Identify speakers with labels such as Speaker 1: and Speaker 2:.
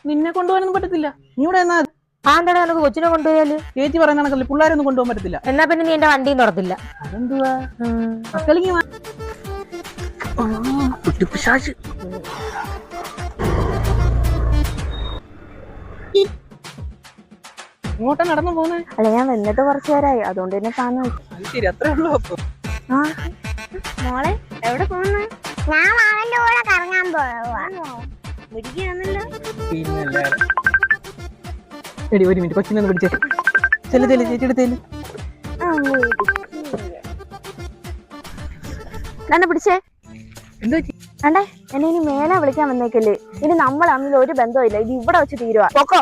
Speaker 1: നിന്നെ കൊണ്ടുപോകാനൊന്നും പറ്റത്തില്ല. നീ ഇവിടെ എന്നാ
Speaker 2: ആന്താ നമുക്ക് കൊച്ചിനെ കൊണ്ടുപോയാല്?
Speaker 1: ചേച്ചി പറയുന്ന കണക്കല്ലേ പിള്ളേരൊന്നും കൊണ്ടുപോകാൻ പറ്റത്തില്ല.
Speaker 2: എന്നാ പിന്നെ നീ എന്റെ വണ്ടിയും തുറത്തില്ല.
Speaker 1: അതെന്തുവാ? ഇങ്ങോട്ടാ നടന്നു പോന്നെ?
Speaker 2: അല്ല, ഞാൻ വന്നിട്ട് കുറച്ചു നേരമായി, അതുകൊണ്ട് തന്നെ കാണുന്നു.
Speaker 1: ശരി, അത്രേ ഉള്ളൂ. അപ്പൊ
Speaker 2: മോളെ എവിടെ പോകുന്ന?
Speaker 3: ഞാൻ അവന്റെ കൂടെ കറങ്ങാൻ പോവാ.
Speaker 1: എടി ഒരു മിനിറ്റ്, കൊച്ചിനെ ഒന്ന് പിടിച്ചേ. ചെല്ലു ചേച്ചി എടുത്തേല്.
Speaker 2: എന്നെ പിടിച്ചേ.
Speaker 1: എന്താ
Speaker 2: അണ്ടേ, എന്നെ ഇനി മേലെ വിളിക്കാൻ വന്നേക്കല്ലേ. ഇനി നമ്മൾ തമ്മിൽ ഒരു ബന്ധവും ഇല്ല. ഇത് ഇവിടെ വെച്ച് തീരുവാ. പൊക്കോ.